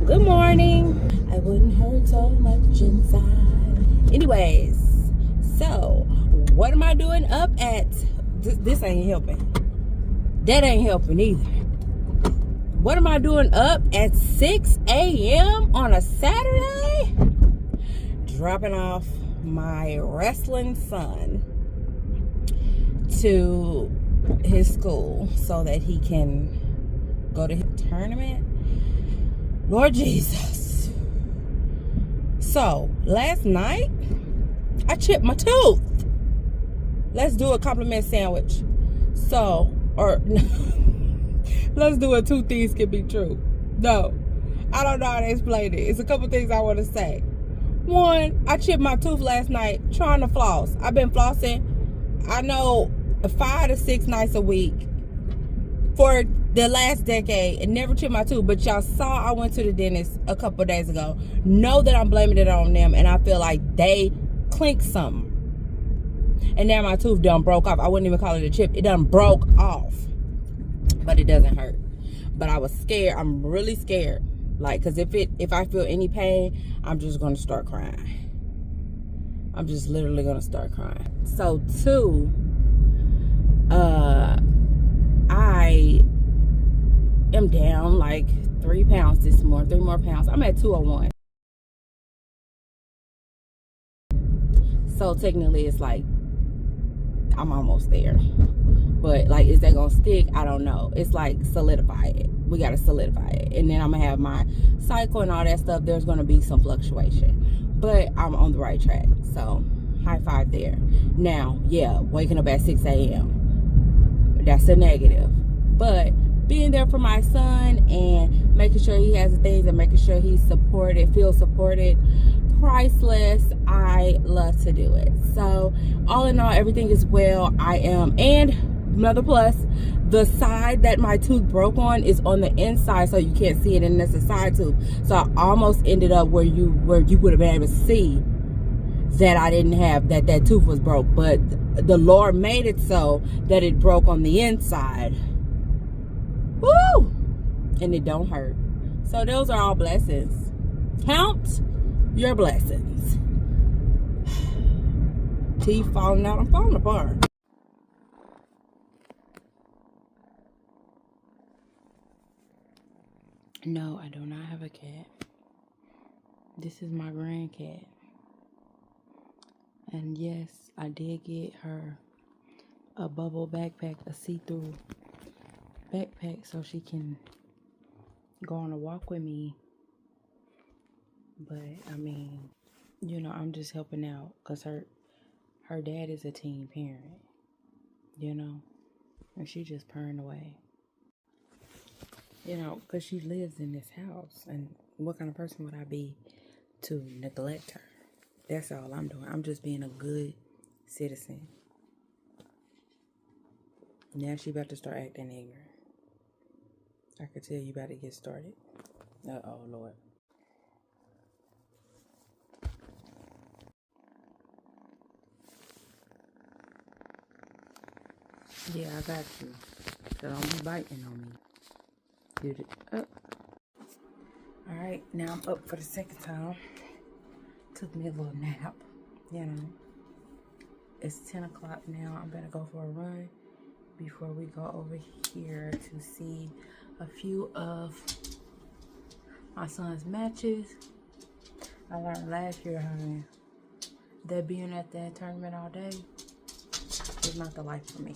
Good morning. I wouldn't hurt so much inside. Anyways, so what am I doing up at? This ain't helping. That ain't helping either. What am I doing up at 6 a.m. on a Saturday? Dropping off my wrestling son to his school so that he can go to his tournament. Lord Jesus. So, last night, I chipped my tooth. Let's do a compliment sandwich. So, or, let's do a two things can be true. No, I don't know how to explain it. It's a couple things I want to say. One, I chipped my tooth last night trying to floss. I've been flossing, I know, 5 to 6 nights a week for the last decade and never chipped my tooth. But y'all saw I went to the dentist a couple of days ago. Know that I'm blaming it on them, and I feel like they clinked something. And now my tooth done broke off. I wouldn't even call it a chip. It done broke off. But it doesn't hurt. But I was scared. I'm really scared. Like, because if I feel any pain, I'm just going to start crying. I'm just literally going to start crying. So, two, I am down like 3 pounds this morning. 3 more pounds. I'm at 201. So, technically, it's like I'm almost there. But, like, is that going to stick? I don't know. It's like solidify it. We got to solidify it. And then I'm going to have my cycle and all that stuff. There's going to be some fluctuation. But I'm on the right track. So, high five there. Now, yeah, waking up at 6 a.m. That's a negative. But being there for my son and making sure he has the things and making sure he's supported, feels supported, priceless. I love to do it. So, all in all, everything is well. I am, and another plus, the side that my tooth broke on is on the inside, so you can't see it, and that's a side tooth. So I almost ended up where you would have been able to see that I didn't have that tooth was broke, but the Lord made it so that it broke on the inside. Woo! And it don't hurt. So those are all blessings. Count your blessings. Teeth falling out. I'm falling apart. No, I do not have a cat. This is my grandcat. And yes, I did get her a bubble backpack, a see-through backpack, so she can go on a walk with me. But, I mean, you know, I'm just helping out because her dad is a teen parent, you know, and she just purring away. You know, because she lives in this house, and what kind of person would I be to neglect her? That's all I'm doing. I'm just being a good citizen. Now she about to start acting ignorant. I could tell you about to get started. Uh-oh, Lord. Yeah, I got you. So don't be biting on me. Did it up. Alright, now I'm up for the second time. Took me a little nap, you know. It's 10 o'clock now. I'm gonna go for a run before we go over here to see a few of my son's matches. I learned last year, honey, that being at that tournament all day is not the life for me.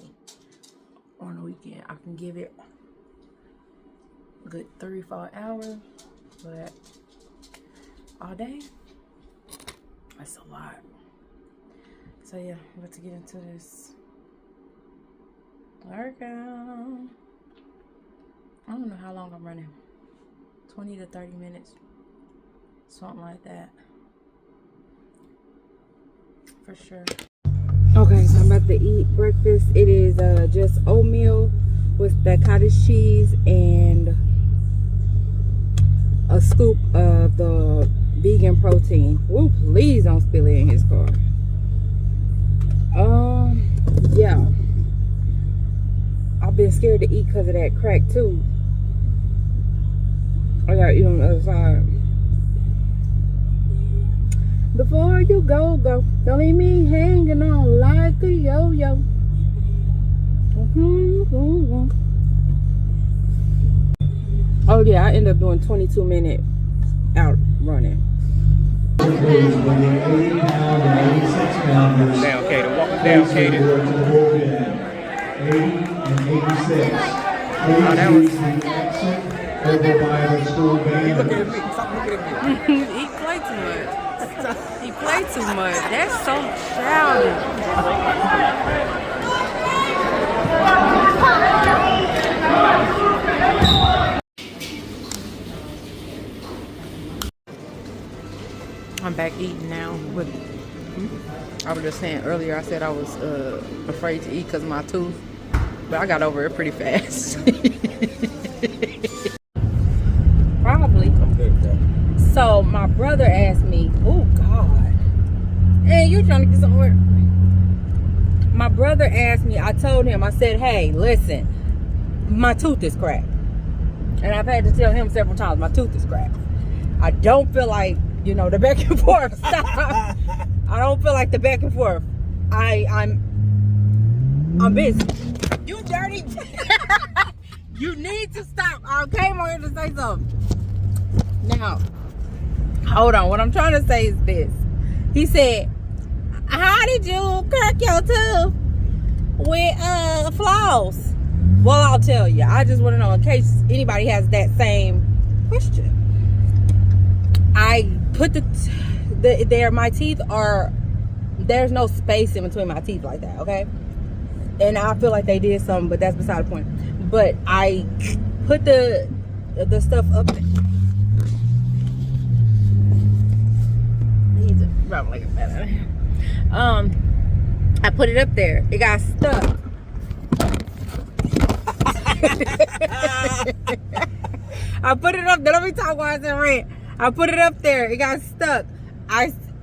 On the weekend, I can give it a good 3-4 hours, but all day, that's a lot. So yeah, I'm about to get into this workout. I don't know how long I'm running. 20 to 30 minutes. Something like that. For sure. Okay, so I'm about to eat breakfast. It is just oatmeal with that cottage cheese and a scoop of the vegan protein. Ooh, please don't spill it in his car. Yeah. I've been scared to eat because of that crack too. I gotta eat on the other side. Before you go, don't leave me hanging on like a yo-yo. Oh yeah, I end up doing 22-minute out running. Down, Katie. Walk down, Katie. 80 and 86. Oh, that was... Over by the school band. He looking at me. Stop looking at me. He play too much. He play too much. That's so childish. I'm back eating now. But I was just saying earlier, I said I was afraid to eat because of my tooth. But I got over it pretty fast. Probably. So my brother asked me, oh God, hey, you trying to get somewhere? My brother asked me, I told him, I said, hey, listen, my tooth is cracked. And I've had to tell him several times, my tooth is cracked. I don't feel like, you know, the back and forth. Stop. I don't feel like the back and forth. I'm busy. You dirty. You need to stop. I came on here to say something. Now, hold on. What I'm trying to say is this. He said, how did you crack your tooth with floss? Well, I'll tell you. I just want to know in case anybody has that same question. I put my teeth are, there's no space in between my teeth like that, okay? And I feel like they did something, but that's beside the point. But I put the stuff up there. He's rubbing like a better. I put it up there. It got stuck. I put it up there. Let me talk while I was in rent. I put it up there. It got stuck.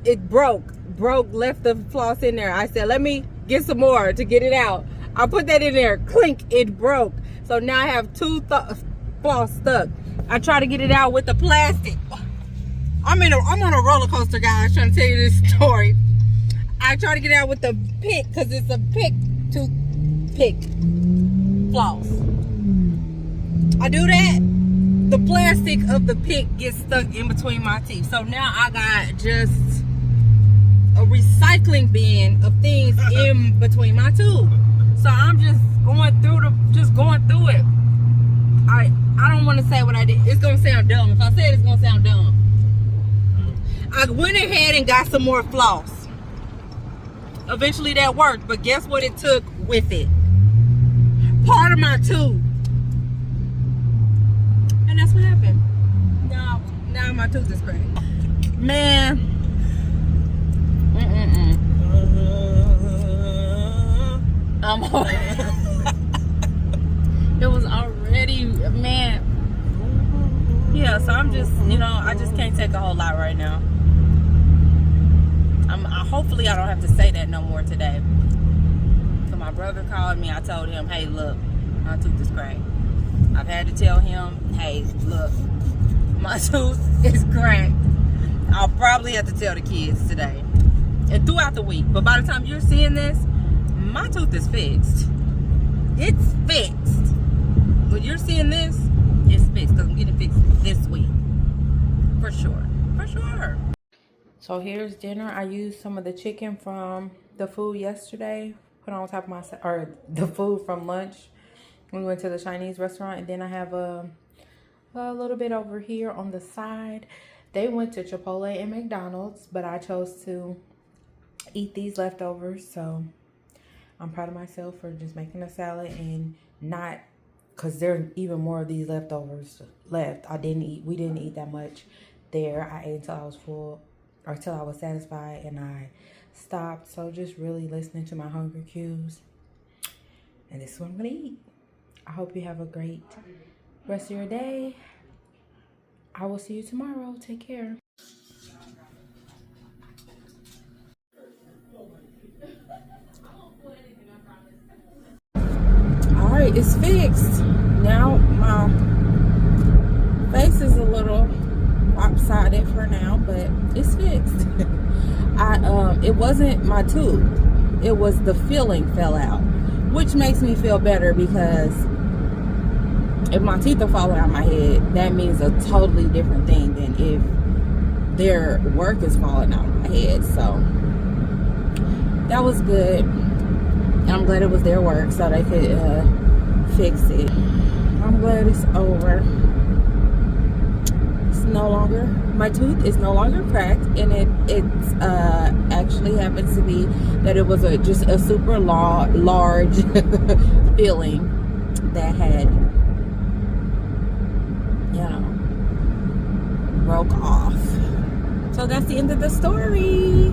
It broke. Left the floss in there. I said, let me get some more to get it out. I put that in there. Clink. It broke. So now I have two floss stuck. I try to get it out with the plastic. I'm on a roller coaster, guys, trying to tell you this story. I try to get it out with the pick because it's a pick to pick floss. I do that. The plastic of the pick gets stuck in between my teeth. So now I got just a recycling bin of things in between my tooth. So I'm just going through it. I don't want to say what I did. It's gonna sound dumb. If I say it, it's gonna sound dumb. I went ahead and got some more floss. Eventually that worked, but guess what it took with it? Part of my tooth. And that's what happened. Now my tooth is cracked. Man. It was already, man. Yeah, so I'm just, you know, I just can't take a whole lot right now. Hopefully I don't have to say that no more today. So my brother called me. I told him, hey, look, my tooth is cracked. I've had to tell him, hey, look, my tooth is cracked. I'll probably have to tell the kids today and throughout the week. But by the time you're seeing this, my tooth is fixed. It's fixed. When you're seeing this, it's fixed because I'm getting fixed this week. For sure. For sure. So here's dinner. I used some of the chicken from the food yesterday. Put on top of the food from lunch. We went to the Chinese restaurant. And then I have a little bit over here on the side. They went to Chipotle and McDonald's. But I chose to eat these leftovers. So I'm proud of myself for just making a salad and not, because there are even more of these leftovers left. We didn't eat that much there. I ate until I was full, or until I was satisfied, and I stopped. So just really listening to my hunger cues. And this is what I'm gonna eat. I hope you have a great rest of your day. I will see you tomorrow. Take care. Alright, it's fixed. Now my face is a little lopsided for now, but it's fixed. It wasn't my tooth, it was the filling fell out, which makes me feel better, because if my teeth are falling out of my head, that means a totally different thing than if their work is falling out of my head. So that was good. I'm glad it was their work so they could fix it. I'm glad it's over. It's no longer, my tooth is no longer cracked, and it actually happens to be that it was just a super large filling that had, you know, broke off. So that's the end of the story.